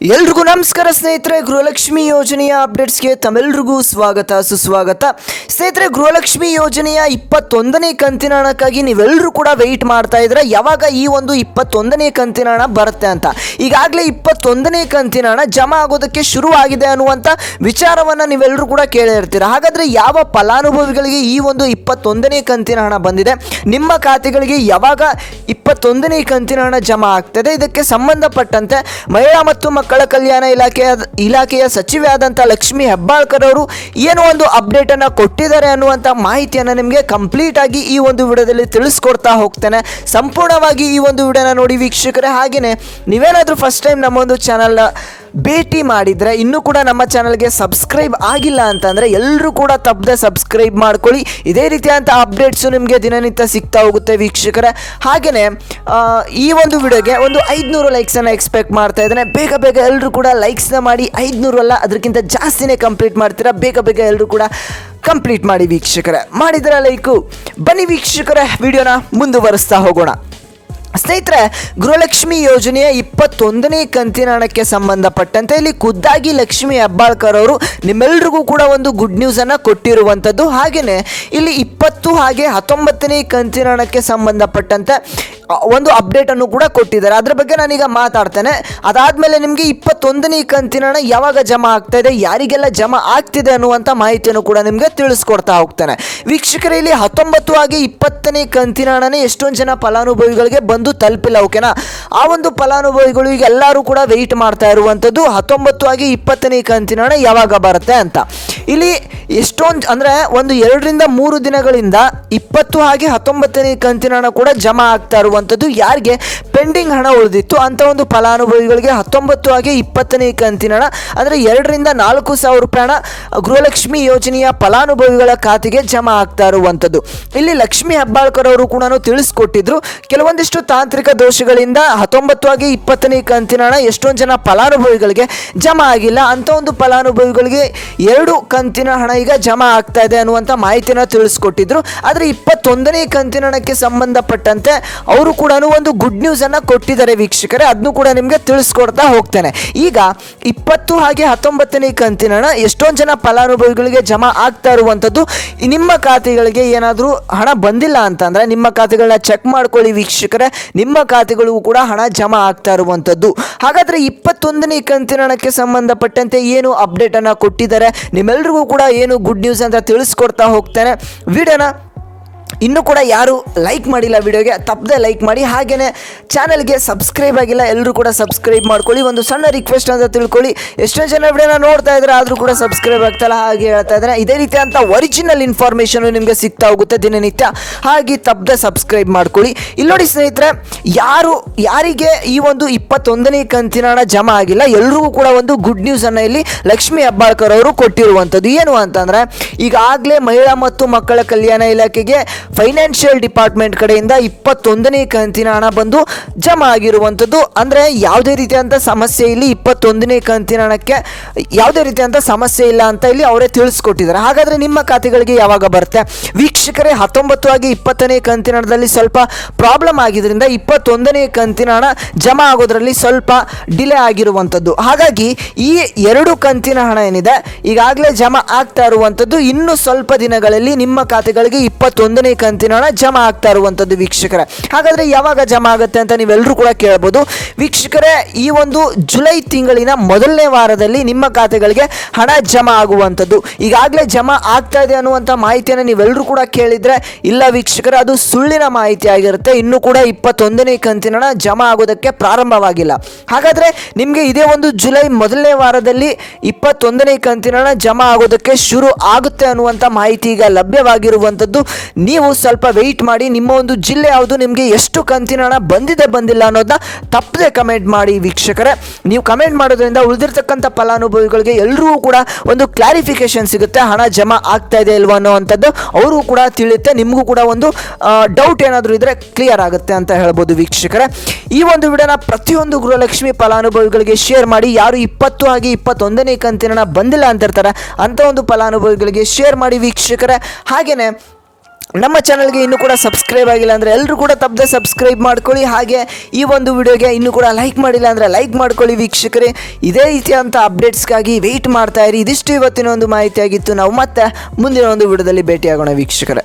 ಎಲ್ರಿಗೂ ನಮಸ್ಕಾರ ಸ್ನೇಹಿತರೆ. ಗೃಹಲಕ್ಷ್ಮಿ ಯೋಜನೆಯ ಅಪ್ಡೇಟ್ಸ್ಗೆ ತಮ್ಮೆಲ್ರಿಗೂ ಸ್ವಾಗತ ಸುಸ್ವಾಗತ. ಸ್ನೇಹಿತರೆ, ಗೃಹಲಕ್ಷ್ಮಿ ಯೋಜನೆಯ 21ನೇ ಕಂತಿನ ಹಣಕ್ಕಾಗಿ ನೀವೆಲ್ಲರೂ ಕೂಡ ವೆಯ್ಟ್ ಮಾಡ್ತಾ ಇದ್ರೆ ಯಾವಾಗ ಈ ಒಂದು 21ನೇ ಕಂತಿನ ಹಣ ಬರುತ್ತೆ ಅಂತ. ಈಗಾಗಲೇ 21ನೇ ಕಂತಿನ ಹಣ ಜಮಾ ಆಗೋದಕ್ಕೆ ಶುರುವಾಗಿದೆ ಅನ್ನುವಂಥ ವಿಚಾರವನ್ನು ನೀವೆಲ್ಲರೂ ಕೂಡ ಕೇಳಿರ್ತೀರ. ಹಾಗಾದರೆ ಯಾವ ಫಲಾನುಭವಿಗಳಿಗೆ ಈ ಒಂದು 21ನೇ ಕಂತಿನ ಹಣ ಬಂದಿದೆ, ನಿಮ್ಮ ಖಾತೆಗಳಿಗೆ ಯಾವಾಗ 21ನೇ ಕಂತಿನ ಹಣ ಜಮಾ ಆಗ್ತದೆ, ಇದಕ್ಕೆ ಸಂಬಂಧಪಟ್ಟಂತೆ ಮಹಿಳಾ ಮತ್ತು ಮಕ್ಕಳ ಕಲ್ಯಾಣ ಇಲಾಖೆಯ ಸಚಿವೆ ಆದಂಥ ಲಕ್ಷ್ಮಿ ಹೆಬ್ಬಾಳ್ಕರ್ ಅವರು ಏನೋ ಒಂದು ಅಪ್ಡೇಟ್ ಅನ್ನು ಕೊಟ್ಟಿದ್ದಾರೆ ಅನ್ನುವಂಥ ಮಾಹಿತಿಯನ್ನು ನಿಮಗೆ ಕಂಪ್ಲೀಟ್ ಆಗಿ ಈ ಒಂದು ವಿಡಿಯೋದಲ್ಲಿ ತಿಳಿಸ್ಕೊಡ್ತಾ ಹೋಗ್ತೇನೆ. ಸಂಪೂರ್ಣವಾಗಿ ಈ ಒಂದು ವಿಡಿಯೋನ ನೋಡಿ ವೀಕ್ಷಕರೇ. ಹಾಗೆಯೇ ನೀವೇನಾದರೂ ಫಸ್ಟ್ ಟೈಮ್ ನಮ್ಮ ಒಂದು ಚಾನಲ್ನ ಭೇಟಿ ಮಾಡಿದರೆ ಇನ್ನೂ ಕೂಡ ನಮ್ಮ ಚಾನಲ್ಗೆ ಸಬ್ಸ್ಕ್ರೈಬ್ ಆಗಿಲ್ಲ ಅಂತಂದರೆ ಎಲ್ಲರೂ ಕೂಡ ತಪ್ಪದೆ ಸಬ್ಸ್ಕ್ರೈಬ್ ಮಾಡ್ಕೊಳ್ಳಿ. ಇದೇ ರೀತಿಯಾದಂಥ ಅಪ್ಡೇಟ್ಸು ನಿಮಗೆ ದಿನನಿತ್ಯ ಸಿಗ್ತಾ ಹೋಗುತ್ತೆ ವೀಕ್ಷಕರೇ. ಹಾಗೆಯೇ ಈ ಒಂದು ವಿಡಿಯೋಗೆ ಒಂದು 500 ಲೈಕ್ಸನ್ನು ಎಕ್ಸ್ಪೆಕ್ಟ್ ಮಾಡ್ತಾ ಇದ್ದೇನೆ. ಬೇಗ ಬೇಗ ಎಲ್ಲರೂ ಕೂಡ ಲೈಕ್ಸ್ನ ಮಾಡಿ. 500 ಅಲ್ಲ, ಅದಕ್ಕಿಂತ ಜಾಸ್ತಿನೇ ಕಂಪ್ಲೀಟ್ ಮಾಡ್ತೀರಾ. ಬೇಗ ಬೇಗ ಎಲ್ಲರೂ ಕೂಡ ಕಂಪ್ಲೀಟ್ ಮಾಡಿ ವೀಕ್ಷಕರೇ. ಮಾಡಿದರೆ ಲೈಕು. ಬನ್ನಿ ವೀಕ್ಷಕರೇ, ವಿಡಿಯೋನ ಮುಂದುವರಿಸ್ತಾ ಹೋಗೋಣ. ಸ್ನೇಹಿತರೆ, ಗೃಹಲಕ್ಷ್ಮಿ ಯೋಜನೆಯ 21ನೇ ಕಂತಿನ ಹಣಕ್ಕೆ ಸಂಬಂಧಪಟ್ಟಂತೆ ಇಲ್ಲಿ ಖುದ್ದಾಗಿ ಲಕ್ಷ್ಮಿ ಹೆಬ್ಬಾಳ್ಕರ್ ಅವರು ನಿಮ್ಮೆಲ್ರಿಗೂ ಕೂಡ ಒಂದು ಗುಡ್ ನ್ಯೂಸನ್ನು ಕೊಟ್ಟಿರುವಂಥದ್ದು. ಹಾಗೆಯೇ ಇಲ್ಲಿ 20 ಹಾಗೆ 19ನೇ ಕಂತಿನ ಹಣಕ್ಕೆ ಸಂಬಂಧಪಟ್ಟಂತೆ ಒಂದು ಅಪ್ಡೇಟನ್ನು ಕೂಡ ಕೊಟ್ಟಿದ್ದಾರೆ. ಅದರ ಬಗ್ಗೆ ನಾನೀಗ ಮಾತಾಡ್ತೇನೆ. ಅದಾದಮೇಲೆ ನಿಮಗೆ 21ನೇ ಕಂತಿನ ಹಣ ಯಾವಾಗ ಜಮಾ ಆಗ್ತಾ ಇದೆ, ಯಾರಿಗೆಲ್ಲ ಜಮಾ ಆಗ್ತಿದೆ ಅನ್ನುವಂಥ ಮಾಹಿತಿಯನ್ನು ಕೂಡ ನಿಮಗೆ ತಿಳಿಸ್ಕೊಡ್ತಾ ಹೋಗ್ತೇನೆ ವೀಕ್ಷಕರೇ. ಇಲ್ಲಿ 19 ಹಾಗೆ 20ನೇ ಕಂತಿನ ಹಣನೇ ಎಷ್ಟೊಂದು ಜನ ಫಲಾನುಭವಿಗಳಿಗೆ ಬಂದು ತಲುಪಿಲ್ಲ. ಓಕೆನಾ? ಆ ಒಂದು ಫಲಾನುಭವಿಗಳು ಈಗ ಎಲ್ಲರೂ ಕೂಡ ವೆಯ್ಟ್ ಮಾಡ್ತಾ ಇರುವಂಥದ್ದು 19 ಹಾಗೆ 20ನೇ ಕಂತಿನ ಹಣ ಯಾವಾಗ ಬರುತ್ತೆ ಅಂತ. ಇಲ್ಲಿ ಎಷ್ಟೊಂದು ಅಂದರೆ ಒಂದು 2 ರಿಂದ 3 ದಿನಗಳಿಂದ 20 ಹಾಗೆ 19ನೇ ಕಂತಿನ ಹಣ ಕೂಡ ಜಮಾ ಆಗ್ತಾ ಇರುವಂಥದ್ದು. ಯಾರಿಗೆ ಪೆಂಡಿಂಗ್ ಹಣ ಉಳಿದಿತ್ತು ಅಂತ ಒಂದು ಫಲಾನುಭವಿಗಳಿಗೆ 19 ಹಾಗೆ 20ನೇ ಕಂತಿನ ಹಣ ಅಂದರೆ 2 ರಿಂದ 4 ಸಾವಿರ ರೂಪಾಯಿ ಹಣ ಗೃಹಲಕ್ಷ್ಮಿ ಯೋಜನೆಯ ಫಲಾನುಭವಿಗಳ ಖಾತೆಗೆ ಜಮಾ ಆಗ್ತಾ ಇರುವಂಥದ್ದು. ಇಲ್ಲಿ ಲಕ್ಷ್ಮಿ ಹೆಬ್ಬಾಳ್ಕರ್ ಅವರು ಕೂಡ ತಿಳಿಸ್ಕೊಟ್ಟಿದ್ರು, ಕೆಲವೊಂದಿಷ್ಟು ತಾಂತ್ರಿಕ ದೋಷಗಳಿಂದ 19 ಹಾಗೆ 20ನೇ ಕಂತಿನ ಹಣ ಎಷ್ಟೊಂದು ಜನ ಫಲಾನುಭವಿಗಳಿಗೆ ಜಮಾ ಆಗಿಲ್ಲ. ಅಂತ ಒಂದು ಫಲಾನುಭವಿಗಳಿಗೆ 2 ಕಂತಿನ ಹಣ ಈಗ ಜಮಾ ಆಗ್ತಾ ಇದೆ ಅನ್ನುವಂಥ ಮಾಹಿತಿನ ತಿಳಿಸ್ಕೊಟ್ಟಿದ್ರು. ಆದರೆ 21ನೇ ಕಂತಿನ ಹಣಕ್ಕೆ ಸಂಬಂಧಪಟ್ಟಂತೆ ಅವರು ಕೂಡ ಒಂದು ಗುಡ್ ನ್ಯೂಸ್ ಅನ್ನು ಕೊಟ್ಟಿದ್ದಾರೆ ವೀಕ್ಷಕರೇ. ಅದನ್ನು ಕೂಡ ನಿಮಗೆ ತಿಳಿಸ್ಕೊಡ್ತಾ ಹೋಗ್ತೇನೆ. ಈಗ 20 ಹಾಗೆ 19ನೇ ಕಂತಿನ ಹಣ ಎಷ್ಟೊಂದು ಜನ ಫಲಾನುಭವಿಗಳಿಗೆ ಜಮಾ ಆಗ್ತಾ ಇರುವಂಥದ್ದು. ನಿಮ್ಮ ಖಾತೆಗಳಿಗೆ ಏನಾದರೂ ಹಣ ಬಂದಿಲ್ಲ ಅಂತಂದರೆ ನಿಮ್ಮ ಖಾತೆಗಳನ್ನ ಚೆಕ್ ಮಾಡ್ಕೊಳ್ಳಿ ವೀಕ್ಷಕರೇ. ನಿಮ್ಮ ಖಾತೆಗಳಿಗೂ ಕೂಡ ಹಣ ಜಮಾ ಆಗ್ತಾ ಇರುವಂಥದ್ದು. ಹಾಗಾದರೆ 21ನೇ ಕಂತಿನ ಹಣಕ್ಕೆ ಸಂಬಂಧಪಟ್ಟಂತೆ ಏನು ಅಪ್ಡೇಟನ್ನು ಕೊಟ್ಟಿದ್ದಾರೆ, ನಿಮ್ಮೆಲ್ರಿಗೂ ಕೂಡ ಏನು ಗುಡ್ ನ್ಯೂಸ್ ಅಂತ ತಿಳಿಸ್ಕೊಡ್ತಾ ಹೋಗ್ತೇನೆ. ವಿಡಿಯೋನ ಇನ್ನೂ ಕೂಡ ಯಾರು ಲೈಕ್ ಮಾಡಿಲ್ಲ ವಿಡಿಯೋಗೆ ತಪ್ಪದೆ ಲೈಕ್ ಮಾಡಿ. ಹಾಗೆಯೇ ಚಾನಲ್ಗೆ ಸಬ್ಸ್ಕ್ರೈಬ್ ಆಗಿಲ್ಲ, ಎಲ್ಲರೂ ಕೂಡ ಸಬ್ಸ್ಕ್ರೈಬ್ ಮಾಡ್ಕೊಳ್ಳಿ. ಒಂದು ಸಣ್ಣ ರಿಕ್ವೆಸ್ಟ್ ಅಂತ ತಿಳ್ಕೊಳ್ಳಿ. ಎಷ್ಟೋ ಜನ ವಿಡಿಯೋನ ನೋಡ್ತಾ ಇದ್ದಾರೆ ಆದರೂ ಕೂಡ ಸಬ್ಸ್ಕ್ರೈಬ್ ಆಗ್ತಾಯಿಲ್ಲ. ಹಾಗೆ ಹೇಳ್ತಾ ಇದ್ದಾರೆ, ಇದೇ ರೀತಿ ಅಂತ ಒರಿಜಿನಲ್ ಇನ್ಫಾರ್ಮೇಷನ್ ನಿಮಗೆ ಸಿಗ್ತಾ ಹೋಗುತ್ತೆ ದಿನನಿತ್ಯ. ಹಾಗೆ ತಪ್ಪದೆ ಸಬ್ಸ್ಕ್ರೈಬ್ ಮಾಡ್ಕೊಳ್ಳಿ. ಇಲ್ಲಿ ನೋಡಿ ಸ್ನೇಹಿತರೆ, ಯಾರಿಗೆ ಈ ಒಂದು 21ನೇ ಕಂತಿನ ಹಣ ಜಮಾ ಆಗಿಲ್ಲ ಎಲ್ರಿಗೂ ಕೂಡ ಒಂದು ಗುಡ್ ನ್ಯೂಸನ್ನು ಇಲ್ಲಿ ಲಕ್ಷ್ಮಿ ಹೆಬ್ಬಾಳ್ಕರ್ ಅವರು ಕೊಟ್ಟಿರುವಂಥದ್ದು. ಏನು ಅಂತಂದರೆ, ಈಗಾಗಲೇ ಮಹಿಳಾ ಮತ್ತು ಮಕ್ಕಳ ಕಲ್ಯಾಣ ಇಲಾಖೆಗೆ ಫೈನಾನ್ಷಿಯಲ್ ಡಿಪಾರ್ಟ್ಮೆಂಟ್ ಕಡೆಯಿಂದ 21ನೇ ಕಂತಿನ ಹಣ ಬಂದು ಜಮಾ ಆಗಿರುವಂಥದ್ದು. ಅಂದರೆ ಯಾವುದೇ ರೀತಿಯಾದಂಥ ಸಮಸ್ಯೆ ಇಲ್ಲಿ 21ನೇ ಕಂತಿನ ಹಣಕ್ಕೆ ಯಾವುದೇ ರೀತಿಯಾದಂಥ ಸಮಸ್ಯೆ ಇಲ್ಲ ಅಂತ ಇಲ್ಲಿ ಅವರೇ ತಿಳಿಸ್ಕೊಟ್ಟಿದ್ದಾರೆ. ಹಾಗಾದರೆ ನಿಮ್ಮ ಖಾತೆಗಳಿಗೆ ಯಾವಾಗ ಬರುತ್ತೆ ವೀಕ್ಷಕರೇ? 19 ಹಾಗೆ 20ನೇ ಕಂತಿನ ಹಣದಲ್ಲಿ ಸ್ವಲ್ಪ ಪ್ರಾಬ್ಲಮ್ ಆಗಿದ್ದರಿಂದ 21ನೇ ಕಂತಿನ ಹಣ ಜಮಾ ಆಗೋದ್ರಲ್ಲಿ ಸ್ವಲ್ಪ ಡಿಲೇ ಆಗಿರುವಂಥದ್ದು. ಹಾಗಾಗಿ ಈ 2 ಕಂತಿನ ಹಣ ಏನಿದೆ ಈಗಾಗಲೇ ಜಮಾ ಆಗ್ತಾ ಇರುವಂಥದ್ದು. ಇನ್ನು ಸ್ವಲ್ಪ ದಿನಗಳಲ್ಲಿ ನಿಮ್ಮ ಖಾತೆಗಳಿಗೆ 21ನೇ ಕಂತಿನ ಹಣ ಜಮಾ ಆಗ್ತಾ ಇರುವಂಥದ್ದು ವೀಕ್ಷಕರೇ. ಹಾಗಾದರೆ ಯಾವಾಗ ಜಮಾ ಆಗುತ್ತೆ ಅಂತ ನೀವೆಲ್ಲರೂ ಕೂಡ ಕೇಳ್ಬೋದು ವೀಕ್ಷಕರೇ. ಈ ಒಂದು ಜುಲೈ ತಿಂಗಳಿನ ಮೊದಲನೇ ವಾರದಲ್ಲಿ ನಿಮ್ಮ ಖಾತೆಗಳಿಗೆ ಹಣ ಜಮಾ ಆಗುವಂಥದ್ದು. ಈಗಾಗಲೇ ಜಮಾ ಆಗ್ತಾ ಇದೆ ಅನ್ನುವಂಥ ಮಾಹಿತಿಯನ್ನು ನೀವೆಲ್ಲರೂ ಕೂಡ ಕೇಳಿದರೆ ಇಲ್ಲ ವೀಕ್ಷಕರೇ, ಅದು ಸುಳ್ಳಿನ ಮಾಹಿತಿ ಆಗಿರುತ್ತೆ. ಇನ್ನೂ ಕೂಡ 21ನೇ ಕಂತಿನ ಹಣ ಜಮಾ ಆಗೋದಕ್ಕೆ ಪ್ರಾರಂಭವಾಗಿಲ್ಲ. ಹಾಗಾದರೆ ನಿಮಗೆ ಇದೇ ಒಂದು ಜುಲೈ ಮೊದಲನೇ ವಾರದಲ್ಲಿ 21ನೇ ಕಂತಿನ ಹಣ ಜಮಾ ಆಗೋದಕ್ಕೆ ಶುರು ಆಗುತ್ತೆ ಅನ್ನುವಂಥ ಮಾಹಿತಿ ಈಗ ಲಭ್ಯವಾಗಿರುವಂಥದ್ದು. ನೀವು ಸ್ವಲ್ಪ ವೆಯ್ಟ್ ಮಾಡಿ. ನಿಮ್ಮ ಒಂದು ಜಿಲ್ಲೆ ಯಾವುದು, ನಿಮಗೆ ಎಷ್ಟು ಕಂತಿನ ಹಣ ಬಂದಿಲ್ಲ ಅನ್ನೋದನ್ನ ತಪ್ಪದೆ ಕಮೆಂಟ್ ಮಾಡಿ ವೀಕ್ಷಕರೇ. ನೀವು ಕಮೆಂಟ್ ಮಾಡೋದ್ರಿಂದ ಉಳಿದಿರ್ತಕ್ಕಂಥ ಫಲಾನುಭವಿಗಳಿಗೆ ಎಲ್ಲರೂ ಕೂಡ ಒಂದು ಕ್ಲಾರಿಫಿಕೇಶನ್ ಸಿಗುತ್ತೆ, ಹಣ ಜಮಾ ಆಗ್ತಾ ಇದೆ ಇಲ್ವಾ ಅನ್ನೋವಂಥದ್ದು ಅವರು ಕೂಡ ತಿಳಿಯುತ್ತೆ. ನಿಮಗೂ ಕೂಡ ಒಂದು ಡೌಟ್ ಏನಾದರೂ ಇದ್ದರೆ ಕ್ಲಿಯರ್ ಆಗುತ್ತೆ ಅಂತ ಹೇಳ್ಬೋದು ವೀಕ್ಷಕರೇ. ಈ ಒಂದು ವಿಡಿಯೋನ ಪ್ರತಿಯೊಂದು ಗೃಹಲಕ್ಷ್ಮಿ ಫಲಾನುಭವಿಗಳಿಗೆ ಶೇರ್ ಮಾಡಿ. ಯಾರು 20 ಹಾಗೆ 21ನೇ ಕಂತಿನ ಹಣ ಬಂದಿಲ್ಲ ಅಂತಿರ್ತಾರೆ ಅಂಥ ಒಂದು ಫಲಾನುಭವಿಗಳಿಗೆ ಶೇರ್ ಮಾಡಿ ವೀಕ್ಷಕರೇ. ಹಾಗೆಯೇ ನಮ್ಮ ಚಾನಲ್ಗೆ ಇನ್ನೂ ಕೂಡ ಸಬ್ಸ್ಕ್ರೈಬ್ ಆಗಿಲ್ಲ ಅಂದರೆ ಎಲ್ಲರೂ ಕೂಡ ತಪ್ಪದೆ ಸಬ್ಸ್ಕ್ರೈಬ್ ಮಾಡ್ಕೊಳ್ಳಿ. ಹಾಗೆ ಈ ಒಂದು ವಿಡಿಯೋಗೆ ಇನ್ನೂ ಕೂಡ ಲೈಕ್ ಮಾಡಿಲ್ಲ ಅಂದರೆ ಲೈಕ್ ಮಾಡ್ಕೊಳ್ಳಿ ವೀಕ್ಷಕರೇ. ಇದೇ ರೀತಿಯಂಥ ಅಪ್ಡೇಟ್ಸ್ಗಾಗಿ ವೆಯ್ಟ್ ಮಾಡ್ತಾ ಇರಿ. ಇದಿಷ್ಟು ಇವತ್ತಿನ ಒಂದು ಮಾಹಿತಿಯಾಗಿತ್ತು. ನಾವು ಮತ್ತೆ ಮುಂದಿನ ಒಂದು ವಿಡಿಯೋದಲ್ಲಿ ಭೇಟಿಯಾಗೋಣ ವೀಕ್ಷಕರೇ.